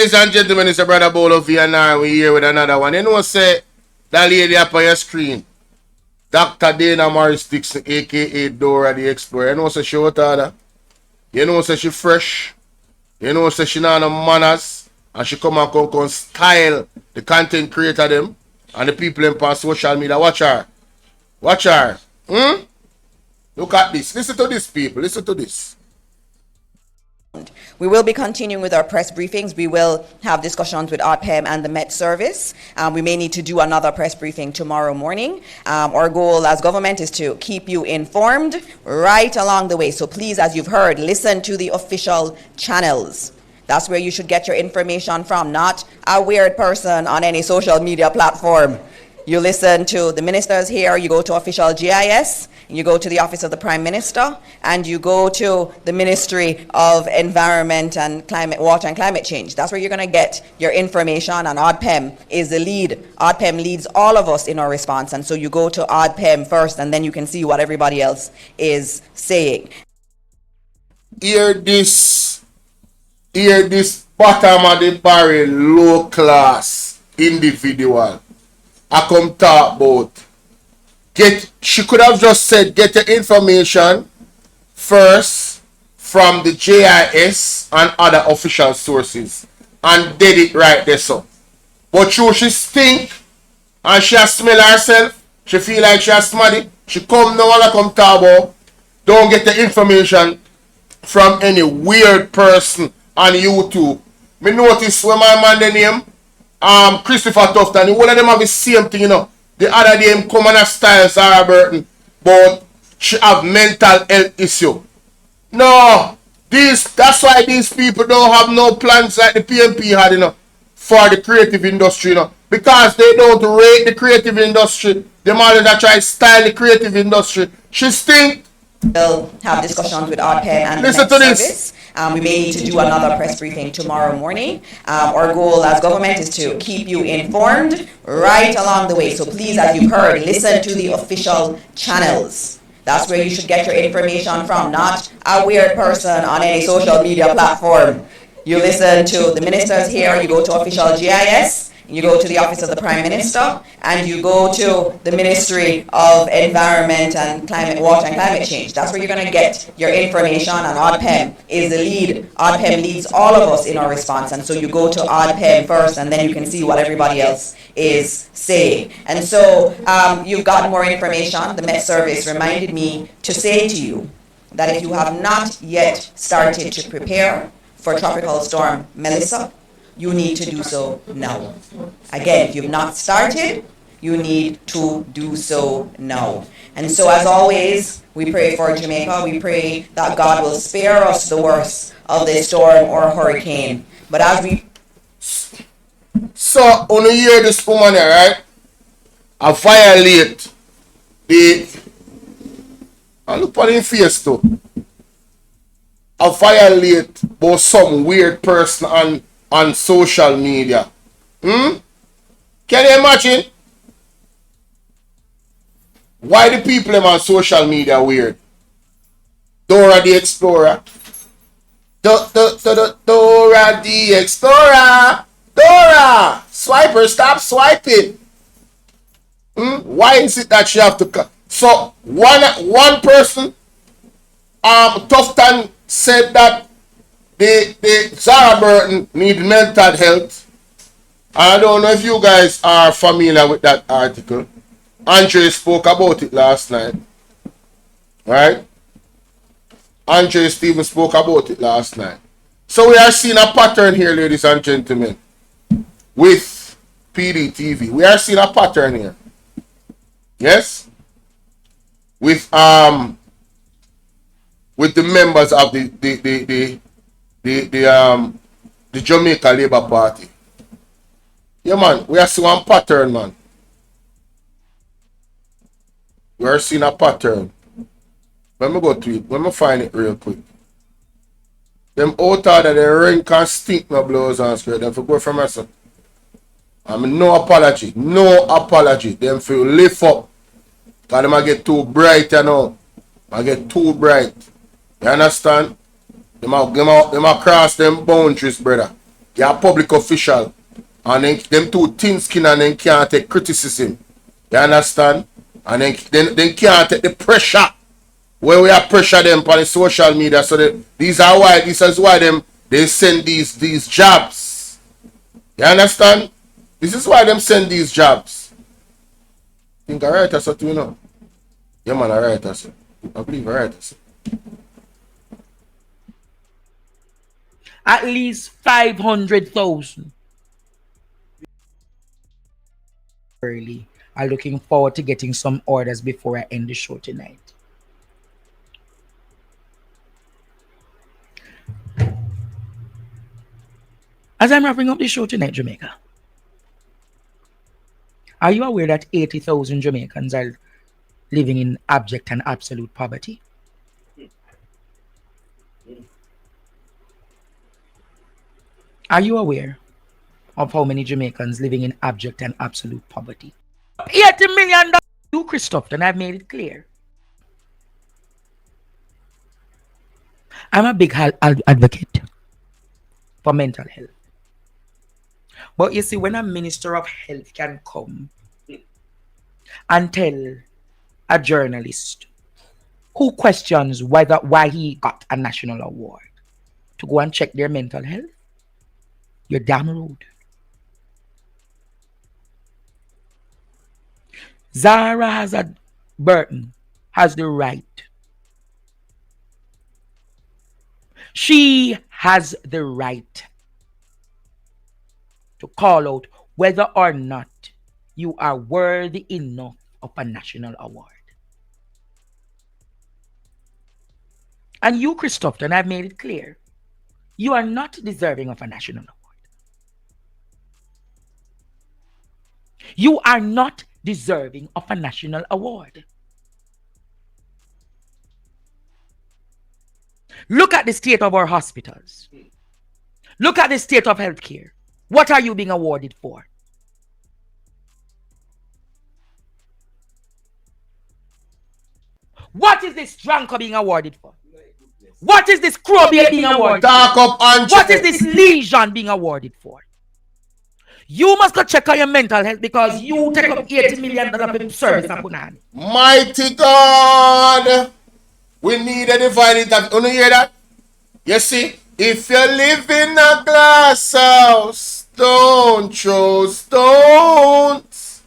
Ladies and gentlemen, it's a brother Bolo V&I. We're here with another one. You know, say that lady up on your screen, Dr. Dana Morris Dixon, aka Dora the Explorer. You know, say she out order. You know, say she fresh. You know, say she not no manners. And she come and come style the content creator them and the people in on social media. Watch her. Watch her. Look at this. Listen to this, people. Listen to this. We will be continuing with our press briefings. We will have discussions with ODPEM and the Met Service. We may need to do another press briefing tomorrow morning. Our goal as government is to keep you informed right along the way. So please, as you've heard, listen to the official channels. That's where you should get your information from, not a weird person on any social media platform. You listen to the ministers here, you go to official GIS, you go to the Office of the Prime Minister, and you go to the Ministry of Environment and Climate, Water and Climate Change. That's where you're going to get your information, and ODPEM is the lead. ODPEM leads all of us in our response, and so you go to ODPEM first, and then you can see what everybody else is saying. Hear this bottom of the barrel, low class individual. I come talk about. She could have just said, get your information first from the JIS and other official sources, and did it right there, so. But she stink, and she has smell herself, she feel like she has smarty, she come now and come talk about, don't get the information from any weird person on YouTube. Me notice when my man the name, Christopher Tufton, all of them have the same thing, you know. The other day him come on a style Sarah Burton, but she have mental health issue. No, that's why these people don't have no plans like the PMP had, you know, for the creative industry, you know. Because they don't rate the creative industry. Them always try to style the creative industry. She stink. We'll have discussions with ODPEM and Listen the to Met this. Service. We may need to do another press briefing tomorrow morning. Our goal as government is to keep you informed right along the way. So please, as you've heard, listen to the official channels. That's where you should get your information from, not a weird person on any social media platform. You listen to the ministers here, you go to official GIS, you go to the Office of the Prime Minister, and you go to the Ministry of Environment and Climate, Water and Climate Change. That's where you're going to get your information, and ODPEM is the lead. ODPEM leads all of us in our response, and so you go to ODPEM first, and then you can see what everybody else is saying. And so you've got more information. The Met Service reminded me to say to you that if you have not yet started to prepare for Tropical Storm Melissa, you need to do so now. Again, if you've not started, you need to do so now. And so as always, we pray for Jamaica. We pray that God will spare us the worst of this storm or hurricane. But as we... So, on you hear this woman here, right? I violate the... I look at him face too. I violate about some weird person on social media. Can you imagine? Why the people on social media weird? Dora the Explorer. Dora the Explorer. Dora! Swiper, stop swiping. Why is it that she have to... So, one person, Tufton said that the Sarah Burton need mental health. I don't know if you guys are familiar with that article. Andre spoke about it last night. Right? Andre Stevens spoke about it last night. So we are seeing a pattern here, ladies and gentlemen, with PDTV. We are seeing a pattern here. Yes? With the members of the Jamaica Labour Party. Yeah, man, we are seeing one pattern, man. We are seeing a pattern. Let me go to it. Let me find it real quick. Them out of the ring can stink my blows and skirt. Them for go from us. No apology. No apology. Them feel lift up. Because them get too bright, you know. I get too bright. You understand? Them a cross them boundaries, brother. You're a public official. And then them too thin skin and then can't take criticism. You understand? And then can't take the pressure. Where we are pressure them on the social media. So this is why they send these jobs. You understand? This is why them send these jobs. Think I write us too, you know? Yeah man, I write us. I believe I write us. At least 500,000. Early. I'm looking forward to getting some orders before I end the show tonight. As I'm wrapping up the show tonight, Jamaica, are you aware that 80,000 Jamaicans are living in abject and absolute poverty? Are you aware of how many Jamaicans living in abject and absolute poverty? $80 million. You, Christoph, and I've made it clear. I'm a big advocate for mental health. But you see, when a minister of health can come and tell a journalist who questions why he got a national award to go and check their mental health, you're damn rude. Zara Hazard Burton has the right. She has the right to call out whether or not you are worthy enough of a national award. And you, Christoph, and I've made it clear, you are not deserving of a national award. You are not deserving of a national award. Look at the state of our hospitals. Look at the state of healthcare. What are you being awarded for? What is this drunker being awarded for? What is this crow being awarded for? What is this lesion being awarded for? You must go check on your mental health because you take up $80 million for service. Mighty God! We need a divine intervention. You hear that? You see, if you live in a glass house, don't throw stones.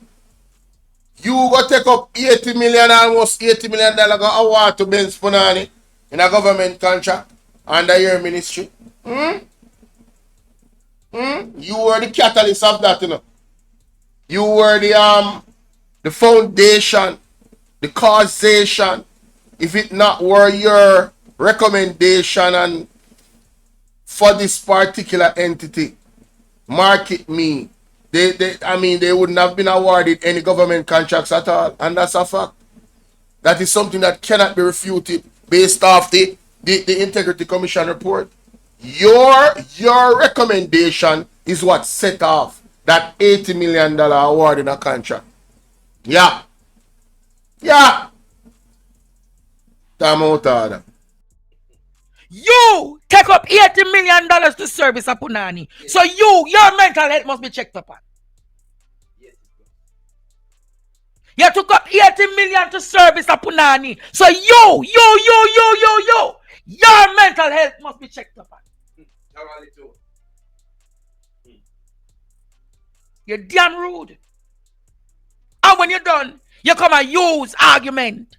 You go take up almost $80 million award to Ben Spunani in a government contract under your ministry. You were the catalyst of that, you know. You were the foundation, the causation. If it not were your recommendation and for this particular entity, Market Me, they wouldn't have been awarded any government contracts at all, and that's a fact. That is something that cannot be refuted based off the Integrity Commission report. Your recommendation is what set off that $80 million award in a contract. Yeah. Time out order. You take up $80 million to service a punani. So your mental health must be checked upon. You took up $80 million to service a punani. So your mental health must be checked upon. You're damn rude. And when you're done, you come and use argument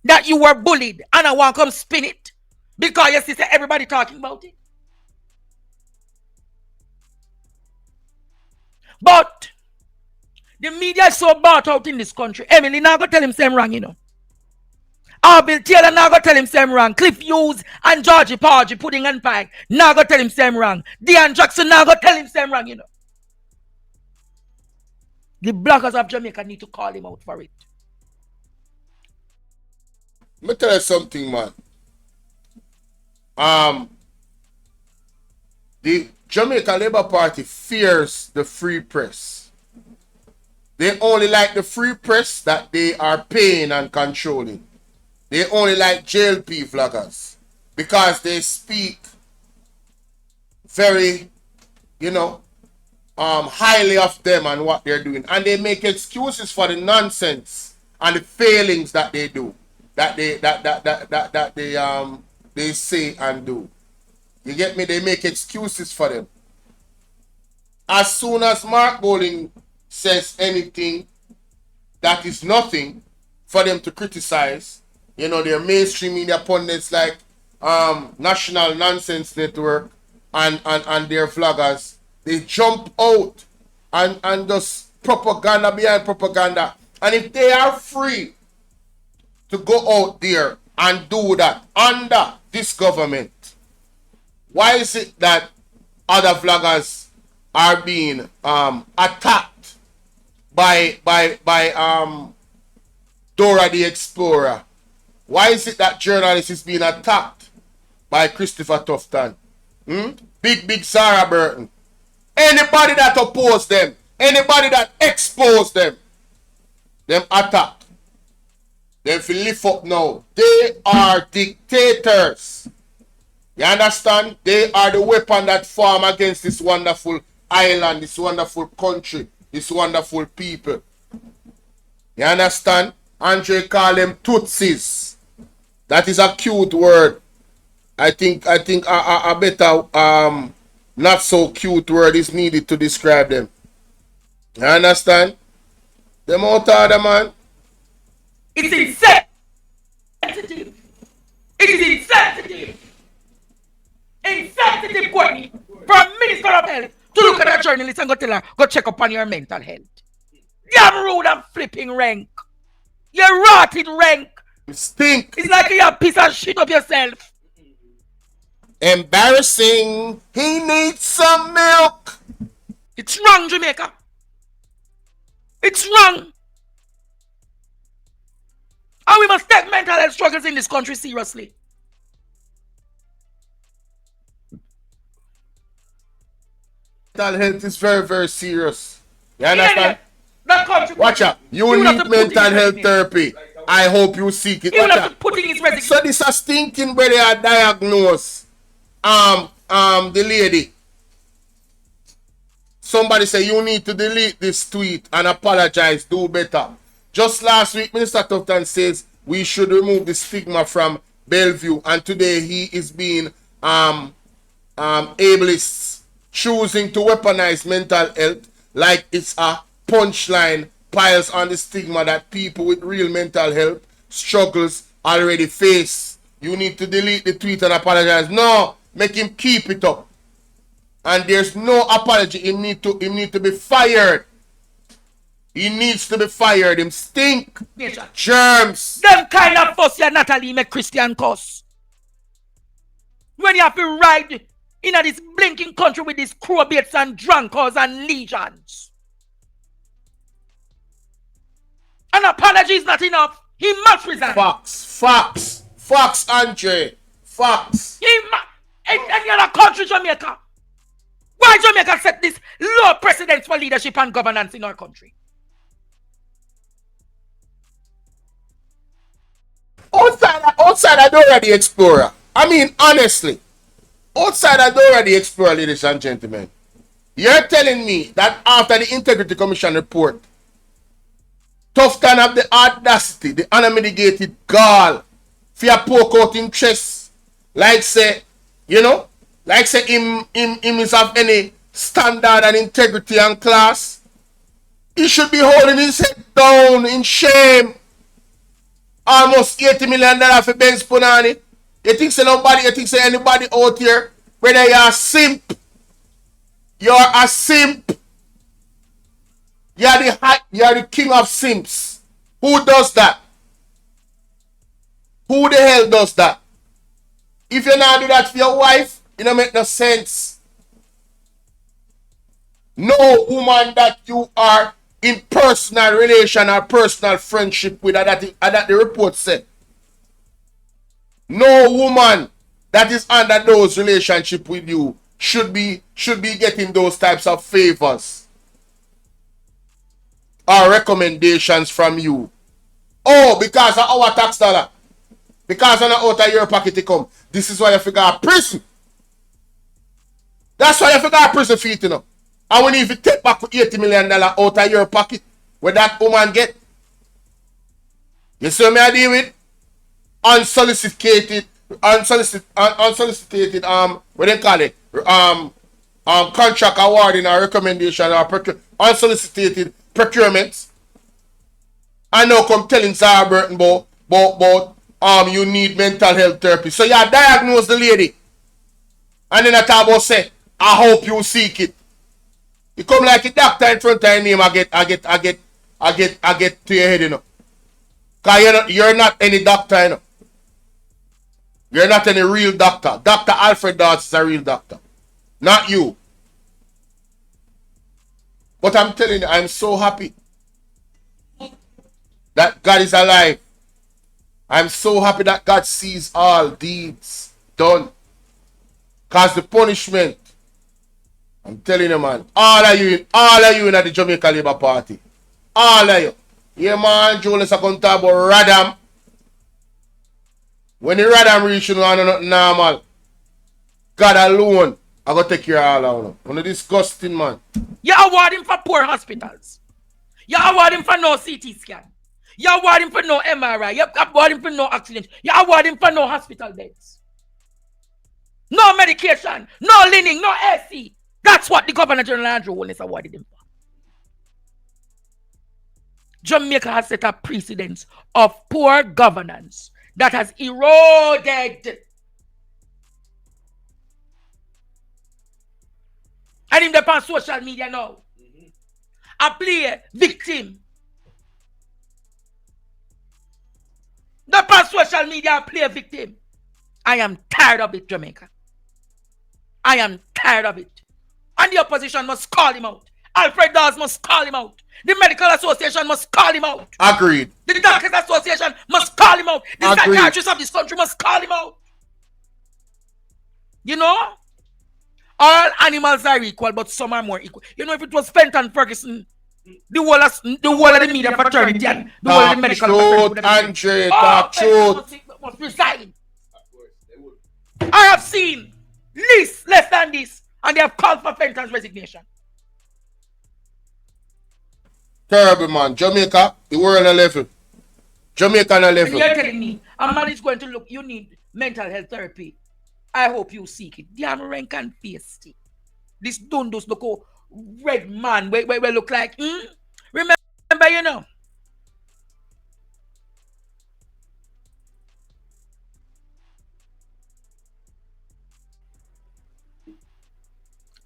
that you were bullied and I want to come spin it because you see everybody talking about it. But the media is so bought out in this country. Emily now go tell him same wrong, you know. Bill Taylor now go tell him same wrong. Cliff Hughes and Georgie Porgy Pudding and Pie now go tell him same wrong. Dean Jackson now go tell him same wrong, you know. The bloggers of Jamaica need to call him out for it. Let me tell you something, man. The Jamaica Labour Party fears the free press. They only like the free press that they are paying and controlling. They only like JLP vloggers because they speak very you know, highly of them and what they're doing, and they make excuses for the nonsense and the failings that they do, that they say and do. You get me? They make excuses for them. As soon as Mark Bowling says anything that is nothing for them to criticize, you know, their mainstream media pundits like National Nonsense Network and their vloggers, they jump out and just propaganda behind propaganda. And if they are free to go out there and do that under this government, why is it that other vloggers are being attacked by Dora the Explorer? Why is it that journalists is being attacked by Christopher Tufton? Big Sarah Burton. Anybody that oppose them, anybody that expose them attacked. Them feel lift up now. They are dictators. You understand? They are the weapon that form against this wonderful island, this wonderful country, this wonderful people. You understand? Andre call them Tutsis. That is a cute word. I think a better not so cute word is needed to describe them. You understand? Them out of the man. It's insensitive. It is insensitive. Insensitive, Courtney, for a minister of health to look at a journalist and go tell her, go check up on your mental health. You're rude and flipping rank. You're rotted rank. Stink. It's like you're a piece of shit of yourself. Embarrassing. He needs some milk. It's wrong, Jamaica. It's wrong. And we must take mental health struggles in this country seriously. Mental health is very, very serious. You understand? That country. Watch out. You need mental health therapy. I hope you seek it. He will have to put in his resignation. So this is stinking where they are diagnosed. The lady. Somebody say you need to delete this tweet and apologize. Do better. Just last week, Minister Tufton says we should remove the stigma from Bellevue, and today he is being ableist, choosing to weaponize mental health like it's a punchline, piles on the stigma that people with real mental health struggles already face. You need to delete the tweet and apologize. No, make him keep it up. And there's no apology. He need to be fired. He needs to be fired. Him stink. Germs. Them kind of fuss ya Natalie make Christian cuss. When you have to ride in this blinking country with these crowbaits and drunkards and legions. An apology is not enough. He must resign. Facts, Andre. Facts. Any other country, Jamaica. Why Jamaica set this low precedence for leadership and governance in our country? Outside of Dora the Explorer. I mean, honestly. Outside of Dora the Explorer, ladies and gentlemen. You're telling me that after the Integrity Commission report, Tufton have the audacity, the unmitigated gall, for poke out in chest, like say, you know, like say him is of any standard and integrity and class. He should be holding his head down in shame. Almost $80 million for Benz Punani. You think say anybody out here, whether you're a simp, you're a simp. You're the king of simps. Who does that? Who the hell does that? If you not do that for your wife, it don't make no sense. No woman that you are in personal relation or personal friendship with, that the report said. No woman that is under those relationship with you should be getting those types of favors or recommendations from you. Oh, because of our tax dollar. Because of out of your pocket to come. This is why you figure out prison. That's why you forgot prison feet, you know. And when you take back $80 million out of your pocket, where that woman get, you see me I deal with? Unsolicited, what they call it? Contract awarding or recommendation or unsolicited procurements. I know come telling Sarah Burton about you need mental health therapy. So you diagnose the lady. And then I talk about say, I hope you seek it. You come like a doctor in front of your name, I get to your head, you know. Cause you're not any doctor, you know. You're not any real doctor. Dr. Alfred Dodds is a real doctor. Not you. But I'm telling you, I'm so happy that God is alive. I'm so happy that God sees all deeds done. Because the punishment, I'm telling you, man, all of you in at the Jamaica Labour Party. All of you. Yeah, man, Jonas are going to talk about Radam. When the Radam reach you, know, nothing normal. God alone, I going to take care of all of them. When disgusting, man. You award him for poor hospitals. You award him for no CT scan. You award him for no MRI. You award him for no accident. You award him for no hospital beds. No medication. No leaning. No AC. That's what the Governor General Andrew Holness awarded him for. Jamaica has set a precedence of poor governance that has eroded. And in the past social media now, I play victim. The past social media I play victim. I am tired of it, Jamaica. I am tired of it. And the opposition must call him out. Alfred Dawes must call him out. The Medical Association must call him out. Agreed. The Doctors Association must call him out. The psychiatrists of this country must call him out. You know? All animals are equal, but some are more equal. You know, if it was Fenton Ferguson, the whole of the media fraternity and the whole of the medical fraternity. Andre, talk truth. Must resign. I have seen less than this, and they have called for Fenton's resignation. Terrible, man. Jamaica, the world on a level. Jamaica on a level. And you're telling me a man is going to look, you need mental health therapy. I hope you seek it. Damn rank and face it. This dundos look oh, red man where look like remember, you know.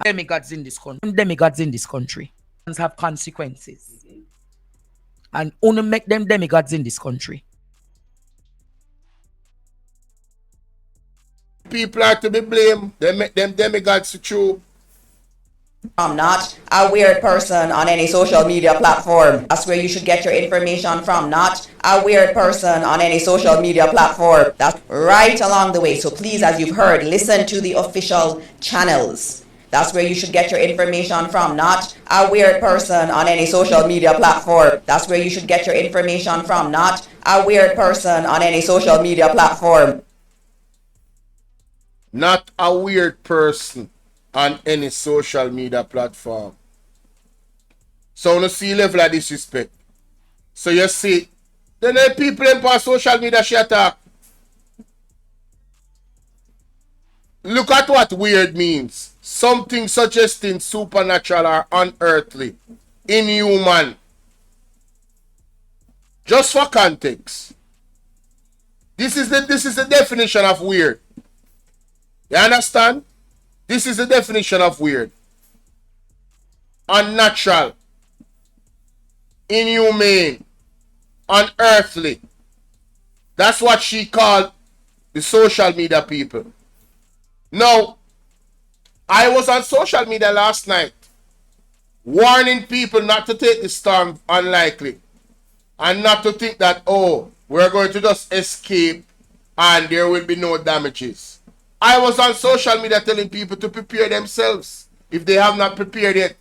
Demigods in this country. Demigods in this country have consequences. And only make them demigods in this country. People are to be blamed. They make them demigods to true. I'm not a weird person on any social media platform. That's where you should get your information from. Not a weird person on any social media platform. That's right along the way. So please, as you've heard, listen to the official channels. That's where you should get your information from. Not a weird person on any social media platform. That's where you should get your information from. Not a weird person on any social media platform. Not a weird person on any social media platform. So on see level of disrespect. So you see, then the people in social media she attack. Look at what weird means. Something suggesting supernatural or unearthly, inhuman. Just for context. This is the definition of weird. You understand? This is the definition of weird. Unnatural. Inhumane. Unearthly. That's what she called the social media people. Now, I was on social media last night warning people not to take the storm unlikely and not to think that, oh, we're going to just escape and there will be no damages. I was on social media telling people to prepare themselves if they have not prepared yet.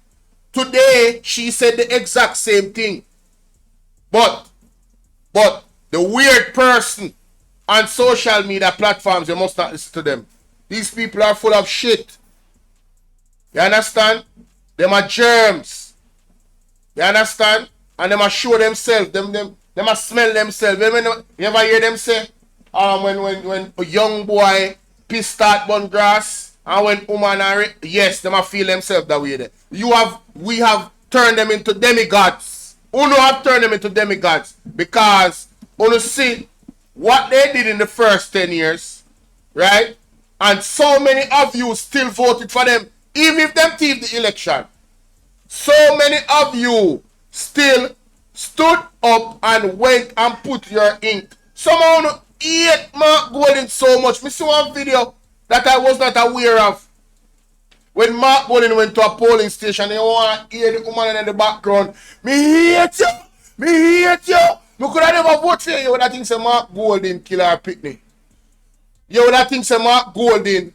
Today, she said the exact same thing. But the weird person on social media platforms, you must not listen to them. These people are full of shit. You understand? Them are germs. You understand? And them a show themselves. Them a smell themselves. You ever hear them say, when a young boy piss start burn grass, and when woman are yes, them a feel themselves that way there. We have turned them into demigods. Uno have turned them into demigods because Uno see what they did in the first 10 years, right? And so many of you still voted for them, even if them thieved the election. So many of you still stood up and went and put your ink. Someone hate Mark Golding so much. Me see one video that I was not aware of. When Mark Golding went to a polling station, they want to hear the woman in the background. Me hate you! Me hate you! Me could have never vote for you. You would have think say Mark Golding kill our picnic. You would have think say Mark Golding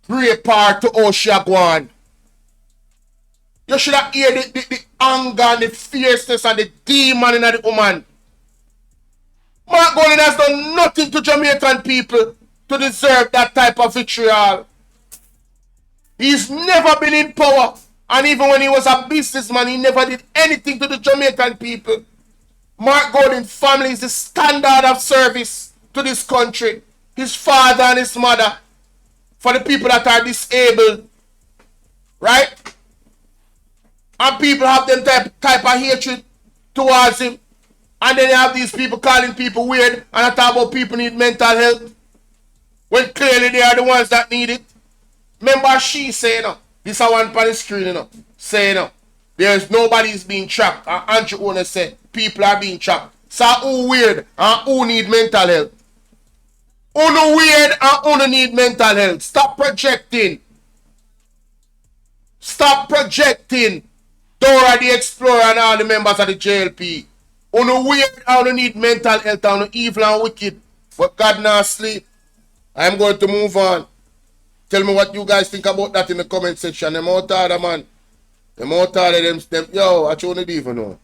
pray part to how she go on. You should have heard the anger and the fierceness and the demon in the woman. Mark Golding has done nothing to Jamaican people to deserve that type of vitriol. He's never been in power. And even when he was a businessman, he never did anything to the Jamaican people. Mark Golding's family is the standard of service to this country. His father and his mother. For the people that are disabled. Right? And people have them type of hatred towards him. And then you have these people calling people weird. And I talk about people need mental health. When clearly they are the ones that need it. Remember she saying, this is one on the screen, saying, there's nobody's being trapped. And Andrew Owner said, people are being trapped. So who weird and who need mental health? Who no weird and who need mental health? Stop projecting. Stop projecting. Dora the Explorer and all the members of the JLP. Who no weird and who need mental health and who evil and wicked. But God not sleep. I'm going to move on. Tell me what you guys think about that in the comment section. Them out of man. Them out of them. Yo, I don't even know.